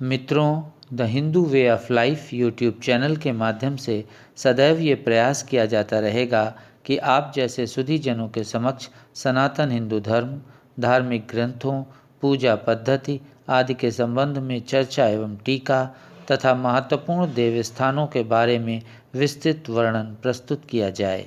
मित्रों, the Hindu way of life YouTube channel के माध्यम से सदैव ये प्रयास किया जाता रहेगा कि आप जैसे सुधी जनों के समक्ष सनातन हिंदू धर्म, धार्मिक ग्रंथों, पूजा पद्धति आदि के संबंध में चर्चा एवं टीका तथा महत्वपूर्ण देव स्थानों के बारे में विस्तृत वर्णन प्रस्तुत किया जाए।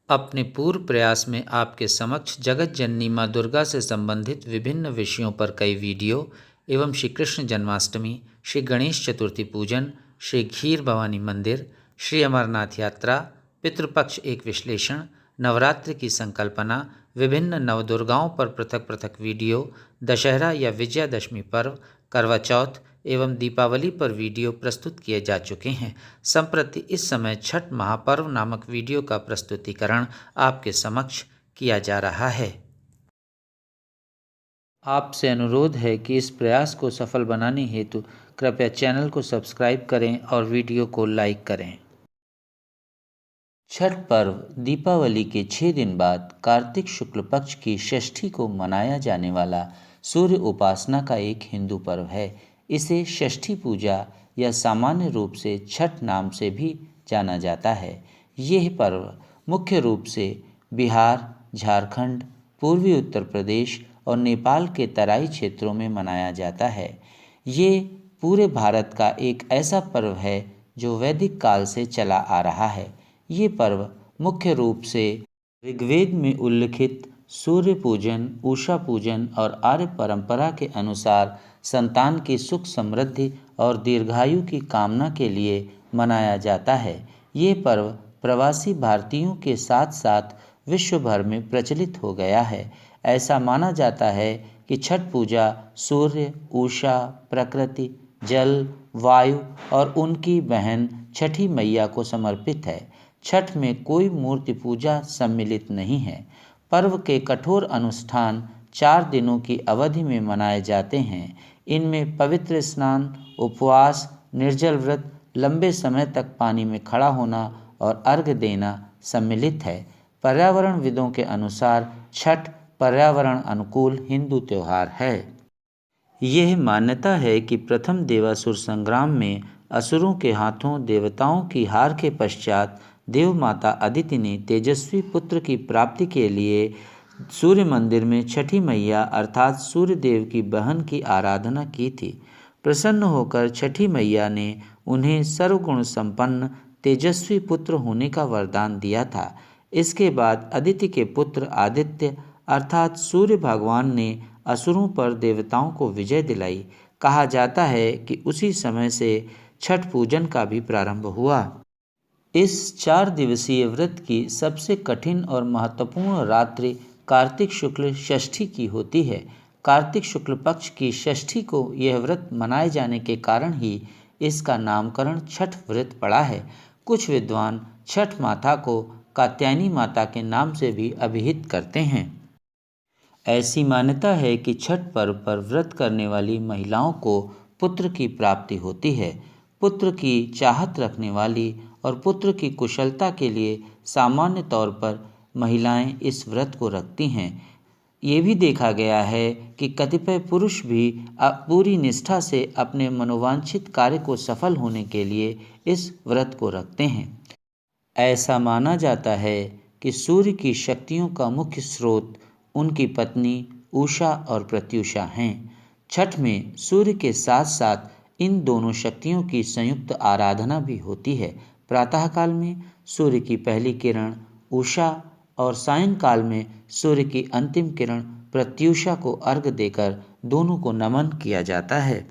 अपने पूर्व प्रयास में आपके समक्ष जगत जननी माँ दुर्गा से संबंधित विभिन्न विषयों पर कई वीडियो एवं श्री कृष्ण जन्माष्टमी, श्री गणेश चतुर्थी पूजन, श्री खीर भवानी मंदिर, श्री अमरनाथ यात्रा, पितृपक्ष एक विश्लेषण, नवरात्रि की संकल्पना, विभिन्न नवदुर्गाओं पर पृथक पृथक वीडियो, दशहरा या विजयादशमी पर्व, करवा चौथ एवं दीपावली पर वीडियो प्रस्तुत किए जा चुके हैं। संप्रति इस समय छठ महापर्व नामक वीडियो का प्रस्तुतिकरण आपके समक्ष किया जा रहा है। आपसे अनुरोध है कि इस प्रयास को सफल बनाने हेतु कृपया चैनल को सब्सक्राइब करें और वीडियो को लाइक करें। छठ पर्व दीपावली के 6 दिन बाद कार्तिक शुक्ल पक्ष की षष्ठी को मनाया जाने वाला सूर्य उपासना का एक हिंदू पर्व है। इसे षष्ठी पूजा या सामान्य रूप से छठ नाम से भी जाना जाता है। यह पर्व मुख्य रूप से बिहार, झारखंड, पूर्वी उत्तर प्रदेश और नेपाल के तराई क्षेत्रों में मनाया जाता है। ये पूरे भारत का एक ऐसा पर्व है जो वैदिक काल से चला आ रहा है। ये पर्व मुख्य रूप से ऋग्वेद में उल्लिखित सूर्य पूजन, उषा पूजन और आर्य परंपरा के अनुसार संतान की सुख समृद्धि और दीर्घायु की कामना के लिए मनाया जाता है। ये पर्व प्रवासी भारतीयों के साथ साथ विश्व भर में प्रचलित हो गया है। ऐसा माना जाता है कि छठ पूजा सूर्य, उषा, प्रकृति, जल, वायु और उनकी बहन छठी मैया को समर्पित है। छठ में कोई मूर्ति पूजा सम्मिलित नहीं है। पर्व के कठोर अनुष्ठान 4 दिनों की अवधि में मनाए जाते हैं। इनमें पवित्र स्नान, उपवास, निर्जल व्रत, लंबे समय तक पानी में खड़ा होना और अर्घ्य देना सम्मिलित है। पर्यावरणविदों के अनुसार छठ पर्यावरण अनुकूल हिंदू त्योहार है। यह मान्यता है कि प्रथम देवासुर संग्राम में असुरों के हाथों देवताओं की हार के पश्चात देव माता अदिति ने तेजस्वी पुत्र की प्राप्ति के लिए सूर्य मंदिर में छठी मैया अर्थात सूर्य देव की बहन की आराधना की थी। प्रसन्न होकर छठी मैया ने उन्हें सर्वगुण संपन्न तेजस्वी पुत्र होने का वरदान दिया था। इसके बाद अदिति के पुत्र आदित्य अर्थात सूर्य भगवान ने असुरों पर देवताओं को विजय दिलाई। कहा जाता है कि उसी समय से छठ पूजन का भी प्रारंभ हुआ। इस 4 दिवसीय व्रत की सबसे कठिन और महत्वपूर्ण रात्रि कार्तिक शुक्ल षष्ठी की होती है। कार्तिक शुक्ल पक्ष की षष्ठी को यह व्रत मनाए जाने के कारण ही इसका नामकरण छठ व्रत पड़ा है। कुछ विद्वान छठ माता को कात्यायनी माता के नाम से भी अभिहित करते हैं। ऐसी मान्यता है कि छठ पर्व पर व्रत करने वाली महिलाओं को पुत्र की प्राप्ति होती है। पुत्र की चाहत रखने वाली और पुत्र की कुशलता के लिए सामान्य तौर पर महिलाएं इस व्रत को रखती हैं। ये भी देखा गया है कि कतिपय पुरुष भी पूरी निष्ठा से अपने मनोवांछित कार्य को सफल होने के लिए इस व्रत को रखते हैं। ऐसा माना जाता है कि सूर्य की शक्तियों का मुख्य स्रोत उनकी पत्नी उषा और प्रत्युषा हैं। छठ में सूर्य के साथ साथ इन दोनों शक्तियों की संयुक्त आराधना भी होती है। प्रातःकाल में सूर्य की पहली किरण उषा और सायंकाल में सूर्य की अंतिम किरण प्रत्युषा को अर्घ्य देकर दोनों को नमन किया जाता है।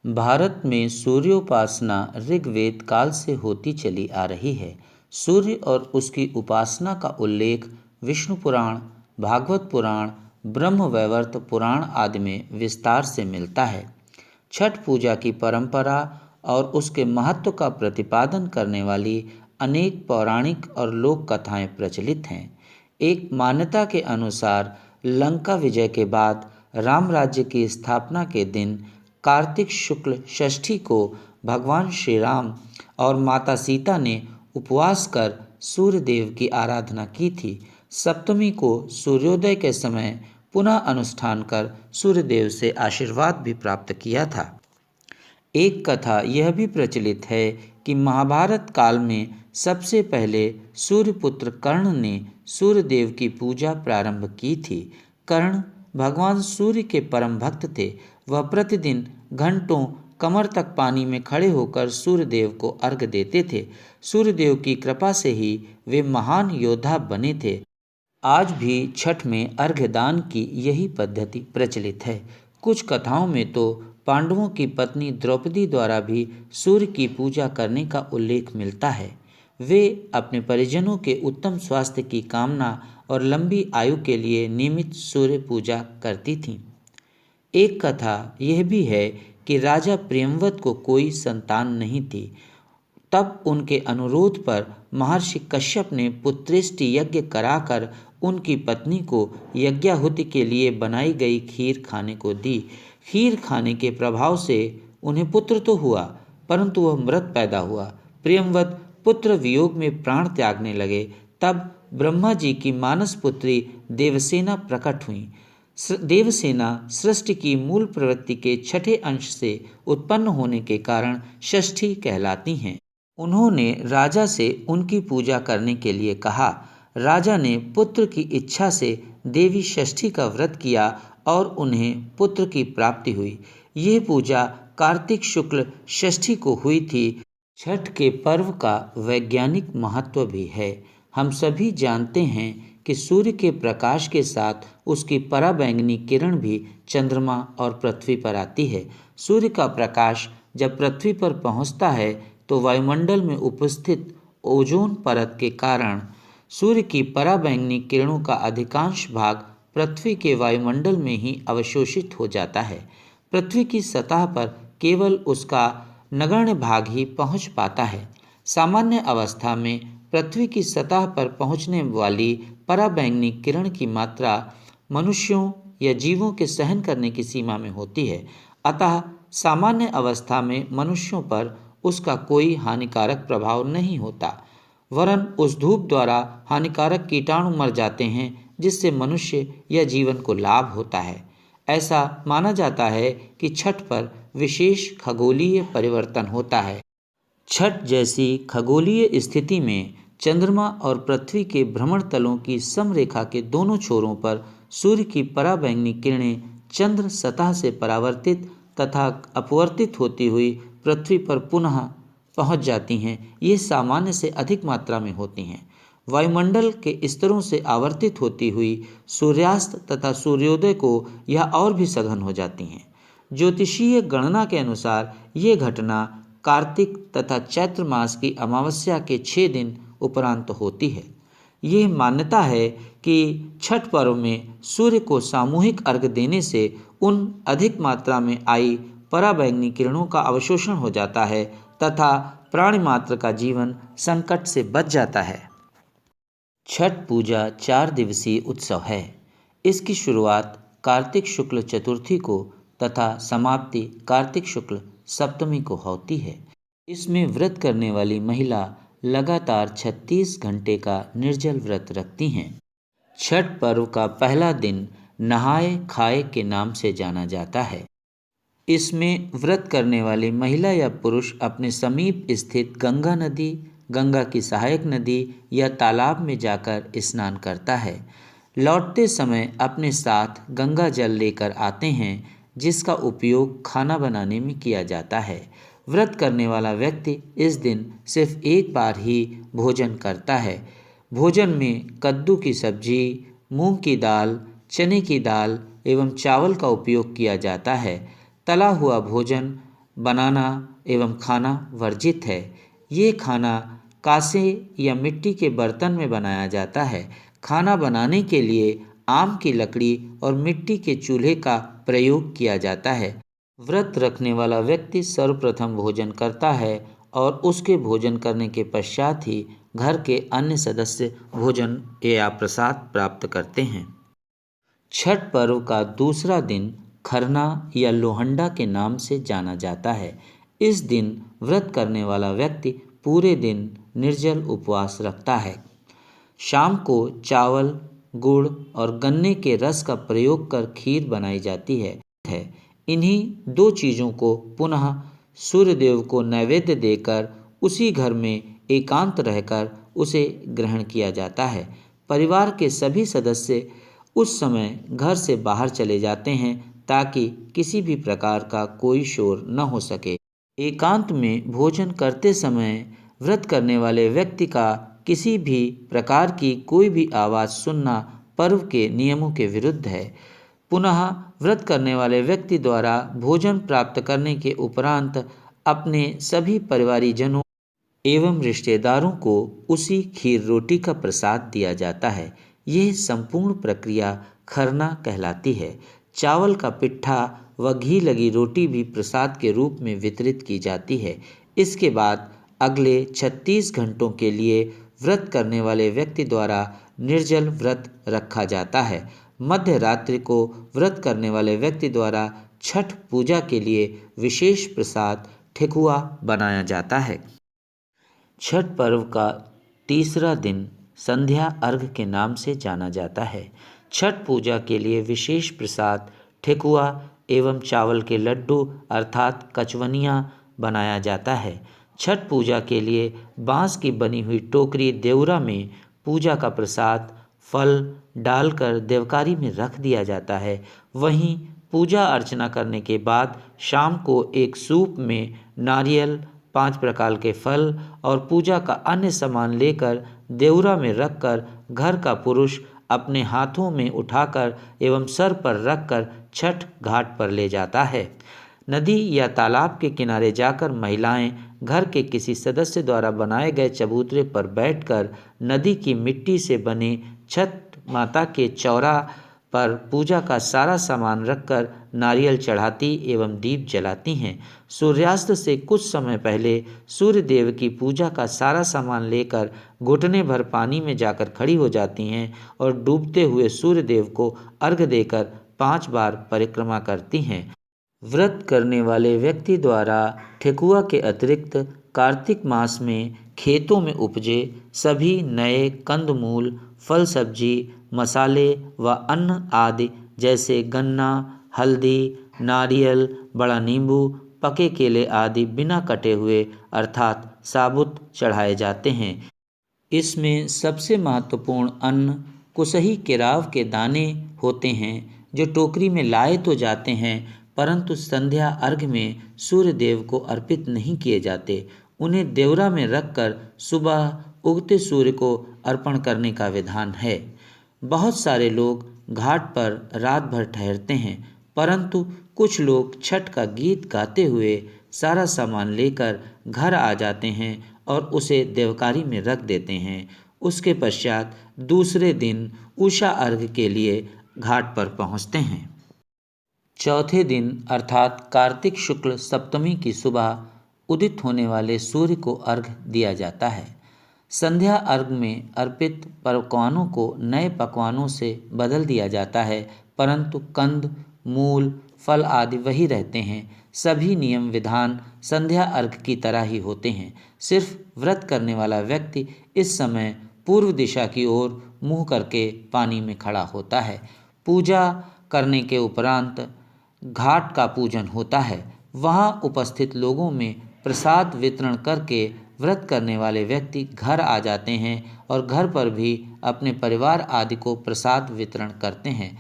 भारत में सूर्योपासना ऋग्वेद काल से होती चली आ रही है। सूर्य और उसकी उपासना का उल्लेख विष्णु पुराण, भागवत पुराण, ब्रह्मवैवर्त पुराण आदि में विस्तार से मिलता है। छठ पूजा की परंपरा और उसके महत्व का प्रतिपादन करने वाली अनेक पौराणिक और लोक कथाएं प्रचलित हैं। एक मान्यता के अनुसार लंका विजय के बाद राम राज्य की स्थापना के दिन कार्तिक शुक्ल षष्ठी को भगवान श्री राम और माता सीता ने उपवास कर सूर्य देव की आराधना की थी। सप्तमी को सूर्योदय के समय पुनः अनुष्ठान कर सूर्यदेव से आशीर्वाद भी प्राप्त किया था। एक कथा यह भी प्रचलित है कि महाभारत काल में सबसे पहले सूर्यपुत्र कर्ण ने सूर्यदेव की पूजा प्रारंभ की थी। कर्ण भगवान सूर्य के परम भक्त थे। वह प्रतिदिन घंटों कमर तक पानी में खड़े होकर सूर्यदेव को अर्घ देते थे। सूर्यदेव की कृपा से ही वे महान योद्धा बने थे। आज भी छठ में अर्घ्यदान की यही पद्धति प्रचलित है। कुछ कथाओं में तो पांडवों की पत्नी द्रौपदी द्वारा भी सूर्य की पूजा करने का उल्लेख मिलता है। वे अपने परिजनों के उत्तम स्वास्थ्य की कामना और लंबी आयु के लिए नियमित सूर्य पूजा करती थीं। एक कथा यह भी है कि राजा प्रियंवत को कोई संतान नहीं थी। तब उनके अनुरोध पर महर्षि कश्यप ने पुत्रेष्टि यज्ञ कराकर उनकी पत्नी को यज्ञाहुति के लिए बनाई गई खीर खाने को दी। खीर खाने के प्रभाव से उन्हें पुत्र तो हुआ, परंतु वह मृत पैदा हुआ। प्रियंवत पुत्र वियोग में प्राण त्यागने लगे। तब ब्रह्मा जी की मानस पुत्री देवसेना प्रकट हुई। देवसेना सृष्टि की मूल प्रवृत्ति के छठे अंश से उत्पन्न होने के कारण षष्ठी कहलाती हैं। उन्होंने राजा से उनकी पूजा करने के लिए कहा। राजा ने पुत्र की इच्छा से देवी षष्ठी का व्रत किया और उन्हें पुत्र की प्राप्ति हुई। यह पूजा कार्तिक शुक्ल षष्ठी को हुई थी। छठ के पर्व का वैज्ञानिक महत्व भी है। हम सभी जानते हैं कि सूर्य के प्रकाश के साथ उसकी पराबैंगनी किरण भी चंद्रमा और पृथ्वी पर आती है। सूर्य का प्रकाश जब पृथ्वी पर पहुंचता है तो वायुमंडल में उपस्थित ओजोन परत के कारण सूर्य की पराबैंगनी किरणों का अधिकांश भाग पृथ्वी के वायुमंडल में ही अवशोषित हो जाता है। पृथ्वी की सतह पर केवल उसका नगण्य भाग ही पहुंच पाता है। सामान्य अवस्था में पृथ्वी की सतह पर पहुंचने वाली पराबैंगनी किरण की मात्रा मनुष्यों या जीवों के सहन करने की सीमा में होती है। अतः सामान्य अवस्था में मनुष्यों पर उसका कोई हानिकारक प्रभाव नहीं होता, वरन उस धूप द्वारा हानिकारक कीटाणु मर जाते हैं, जिससे मनुष्य या जीवन को लाभ होता है। ऐसा माना जाता है कि छठ पर विशेष खगोलीय परिवर्तन होता है। छठ जैसी खगोलीय स्थिति में चंद्रमा और पृथ्वी के भ्रमण तलों की समरेखा के दोनों छोरों पर सूर्य की पराबैंगनी किरणें चंद्र सतह से परावर्तित तथा अपवर्तित होती हुई पृथ्वी पर पुनः पहुंच जाती हैं। ये सामान्य से अधिक मात्रा में होती हैं। वायुमंडल के स्तरों से आवर्तित होती हुई सूर्यास्त तथा सूर्योदय को यह और भी सघन हो जाती हैं। ज्योतिषीय गणना के अनुसार ये घटना कार्तिक तथा चैत्र मास की अमावस्या के 6 दिन उपरांत होती है। यह मान्यता है कि छठ पर्व में सूर्य को सामूहिक अर्घ देने से उन अधिक मात्रा में आई पराबैंगनी किरणों का अवशोषण हो जाता है तथा प्राणी मात्र का जीवन संकट से बच जाता है। छठ पूजा 4 दिवसीय उत्सव है। इसकी शुरुआत कार्तिक शुक्ल चतुर्थी को तथा समाप्ति कार्तिक शुक्ल सप्तमी को होती है। इसमें व्रत करने वाली महिला लगातार 36 घंटे का निर्जल व्रत रखती हैं। छठ पर्व का पहला दिन नहाए खाए के नाम से जाना जाता है। इसमें व्रत करने वाली महिला या पुरुष अपने समीप स्थित गंगा नदी, गंगा की सहायक नदी या तालाब में जाकर स्नान करता है। लौटते समय अपने साथ गंगा जल लेकर आते हैं, जिसका उपयोग खाना बनाने में किया जाता है। व्रत करने वाला व्यक्ति इस दिन सिर्फ एक बार ही भोजन करता है। भोजन में कद्दू की सब्जी, मूंग की दाल, चने की दाल एवं चावल का उपयोग किया जाता है। तला हुआ भोजन बनाना एवं खाना वर्जित है। ये खाना कांसे या मिट्टी के बर्तन में बनाया जाता है। खाना बनाने के लिए आम की लकड़ी और मिट्टी के चूल्हे का प्रयोग किया जाता है। व्रत रखने वाला व्यक्ति सर्वप्रथम भोजन करता है और उसके भोजन करने के पश्चात ही घर के अन्य सदस्य भोजन या प्रसाद प्राप्त करते हैं। छठ पर्व का दूसरा दिन खरना या लोहंडा के नाम से जाना जाता है। इस दिन व्रत करने वाला व्यक्ति पूरे दिन निर्जल उपवास रखता है। शाम को चावल, गुड़ और गन्ने के रस का प्रयोग कर खीर बनाई जाती है। इन्हीं दो चीज़ों को पुनः सूर्यदेव को नैवेद्य देकर उसी घर में एकांत रहकर उसे ग्रहण किया जाता है। परिवार के सभी सदस्य उस समय घर से बाहर चले जाते हैं ताकि किसी भी प्रकार का कोई शोर न हो सके। एकांत में भोजन करते समय व्रत करने वाले व्यक्ति का किसी भी प्रकार की कोई भी आवाज़ सुनना पर्व के नियमों के विरुद्ध है। पुनः व्रत करने वाले व्यक्ति द्वारा भोजन प्राप्त करने के उपरांत अपने सभी परिवारीजनों एवं रिश्तेदारों को उसी खीर रोटी का प्रसाद दिया जाता है। यह संपूर्ण प्रक्रिया खरना कहलाती है। चावल का पिट्ठा व घी लगी रोटी भी प्रसाद के रूप में वितरित की जाती है। इसके बाद अगले 36 घंटों के लिए व्रत करने वाले व्यक्ति द्वारा निर्जल व्रत रखा जाता है। मध्य रात्रि को व्रत करने वाले व्यक्ति द्वारा छठ पूजा के लिए विशेष प्रसाद ठेकुआ बनाया जाता है। छठ पर्व का तीसरा दिन संध्या अर्घ के नाम से जाना जाता है। छठ पूजा के लिए विशेष प्रसाद ठेकुआ एवं चावल के लड्डू अर्थात कचवनियाँ बनाया जाता है। छठ पूजा के लिए बांस की बनी हुई टोकरी देवरा में पूजा का प्रसाद फल डालकर देवकारी में रख दिया जाता है। वहीं पूजा अर्चना करने के बाद शाम को एक सूप में नारियल, 5 प्रकार के फल और पूजा का अन्य सामान लेकर देवरा में रखकर घर का पुरुष अपने हाथों में उठाकर एवं सर पर रखकर छठ घाट पर ले जाता है। नदी या तालाब के किनारे जाकर महिलाएं घर के किसी सदस्य द्वारा बनाए गए चबूतरे पर बैठकर नदी की मिट्टी से बने छठ माता के चौरा पर पूजा का सारा सामान रखकर नारियल चढ़ाती एवं दीप जलाती हैं। सूर्यास्त से कुछ समय पहले सूर्य देव की पूजा का सारा सामान लेकर घुटने भर पानी में जाकर खड़ी हो जाती हैं और डूबते हुए सूर्य देव को अर्घ देकर 5 बार परिक्रमा करती हैं। व्रत करने वाले व्यक्ति द्वारा ठेकुआ के अतिरिक्त कार्तिक मास में खेतों में उपजे सभी नए कंदमूल, फल सब्जी, मसाले व अन्न आदि जैसे गन्ना, हल्दी, नारियल, बड़ा नींबू, पके केले आदि बिना कटे हुए अर्थात साबुत चढ़ाए जाते हैं। इसमें सबसे महत्वपूर्ण अन्न कुसही केराव के दाने होते हैं जो टोकरी में लाए तो जाते हैं परंतु संध्या अर्घ में सूर्य देव को अर्पित नहीं किए जाते। उन्हें देवरा में रखकर सुबह उगते सूर्य को अर्पण करने का विधान है। बहुत सारे लोग घाट पर रात भर ठहरते हैं परंतु कुछ लोग छठ का गीत गाते हुए सारा सामान लेकर घर आ जाते हैं और उसे देवकारी में रख देते हैं। उसके पश्चात दूसरे दिन उषा अर्घ के लिए घाट पर पहुंचते हैं। चौथे दिन अर्थात कार्तिक शुक्ल सप्तमी की सुबह उदित होने वाले सूर्य को अर्घ दिया जाता है। संध्या अर्घ में अर्पित पकवानों को नए पकवानों से बदल दिया जाता है परंतु कंद, मूल, फल आदि वही रहते हैं। सभी नियम विधान संध्या अर्घ की तरह ही होते हैं। सिर्फ व्रत करने वाला व्यक्ति इस समय पूर्व दिशा की ओर मुंह करके पानी में खड़ा होता है। पूजा करने के उपरांत घाट का पूजन होता है। वहां उपस्थित लोगों में प्रसाद वितरण करके व्रत करने वाले व्यक्ति घर आ जाते हैं और घर पर भी अपने परिवार आदि को प्रसाद वितरण करते हैं।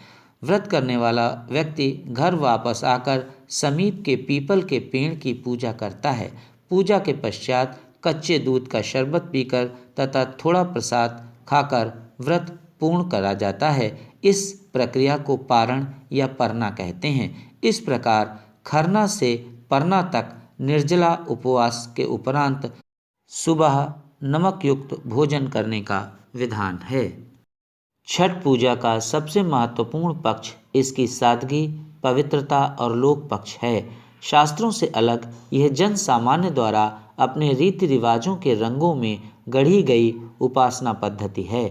व्रत करने वाला व्यक्ति घर वापस आकर समीप के पीपल के पेड़ की पूजा करता है। पूजा के पश्चात कच्चे दूध का शरबत पीकर तथा थोड़ा प्रसाद खाकर व्रत पूर्ण करा जाता है। इस प्रक्रिया को पारण या परना कहते हैं। इस प्रकार खरना से परना तक निर्जला उपवास के उपरांत सुबह नमक युक्त भोजन करने का विधान है। छठ पूजा का सबसे महत्वपूर्ण पक्ष इसकी सादगी, पवित्रता और लोक पक्ष है। शास्त्रों से अलग यह जन सामान्य द्वारा अपने रीति रिवाजों के रंगों में गढ़ी गई उपासना पद्धति है।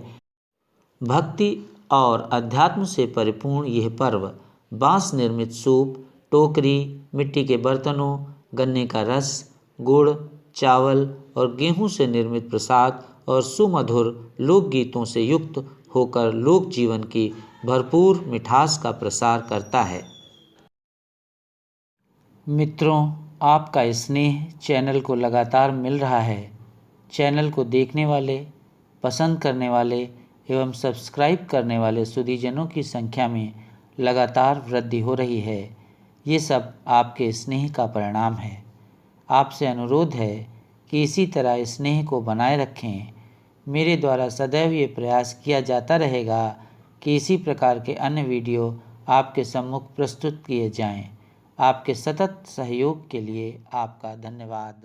भक्ति और अध्यात्म से परिपूर्ण यह पर्व बांस निर्मित सूप, टोकरी, मिट्टी के बर्तनों, गन्ने का रस, गुड़, चावल और गेहूं से निर्मित प्रसाद और सुमधुर लोकगीतों से युक्त होकर लोक जीवन की भरपूर मिठास का प्रसार करता है। मित्रों, आपका स्नेह चैनल को लगातार मिल रहा है। चैनल को देखने वाले, पसंद करने वाले एवं सब्सक्राइब करने वाले सुधीजनों की संख्या में लगातार वृद्धि हो रही है। ये सब आपके स्नेह का परिणाम है। आपसे अनुरोध है कि इसी तरह स्नेह को बनाए रखें। मेरे द्वारा सदैव ये प्रयास किया जाता रहेगा कि इसी प्रकार के अन्य वीडियो आपके सम्मुख प्रस्तुत किए जाएं। आपके सतत सहयोग के लिए आपका धन्यवाद।